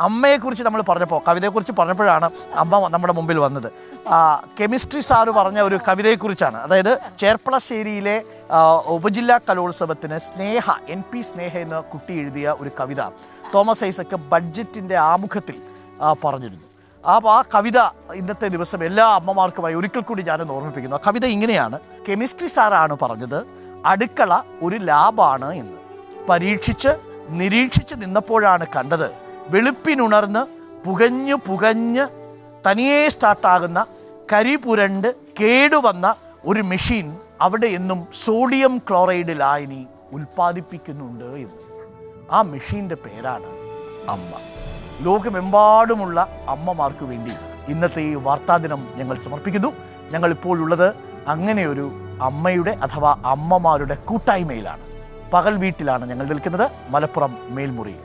അമ്മയെക്കുറിച്ച് നമ്മൾ പറഞ്ഞപ്പോൾ, കവിതയെക്കുറിച്ച് പറഞ്ഞപ്പോഴാണ് അമ്മ നമ്മുടെ മുമ്പിൽ വന്നത്. കെമിസ്ട്രി സാറ് പറഞ്ഞ ഒരു കവിതയെക്കുറിച്ചാണ്. അതായത് ചേർപ്പളശ്ശേരിയിലെ ഉപജില്ലാ കലോത്സവത്തിന് NP സ്നേഹ എന്ന കുട്ടി എഴുതിയ ഒരു കവിത തോമസ് ഐസക്ക് ബഡ്ജറ്റിൻ്റെ ആമുഖത്തിൽ പറഞ്ഞിരുന്നു. അപ്പോൾ ആ കവിത ഇന്നത്തെ ദിവസം എല്ലാ അമ്മമാർക്കുമായി ഒരിക്കൽ കൂടി ഞാനൊന്ന് ഓർമ്മിപ്പിക്കുന്നു. ആ കവിത ഇങ്ങനെയാണ്: കെമിസ്ട്രി സാറാണ് പറഞ്ഞത് അടുക്കള ഒരു ലാബാണ് എന്ന്. പരീക്ഷിച്ച് നിരീക്ഷിച്ച് നിന്നപ്പോഴാണ് കണ്ടത് വെളുപ്പിനുണർന്ന് പുകഞ്ഞ് തനിയെ സ്റ്റാർട്ടാകുന്ന കരി പുരണ്ട് കേടുവന്ന ഒരു മെഷീൻ അവിടെ എന്നും സോഡിയം ക്ലോറൈഡ് ലായനി ഉൽപ്പാദിപ്പിക്കുന്നുണ്ട് എന്ന്. ആ മെഷീൻ്റെ പേരാണ് അമ്മ. ലോകമെമ്പാടുമുള്ള അമ്മമാർക്ക് വേണ്ടി ഇന്നത്തെ ഈ വാർത്താദിനം ഞങ്ങൾ സമർപ്പിക്കുന്നു. ഞങ്ങൾ ഇപ്പോഴുള്ളത് അങ്ങനെയൊരു അമ്മയുടെ അഥവാ അമ്മമാരുടെ കൂട്ടായ്മയിലാണ്. പകൽ വീട്ടിലാണ് ഞങ്ങൾ നിൽക്കുന്നത്, മലപ്പുറം മേൽമുറിയിൽ.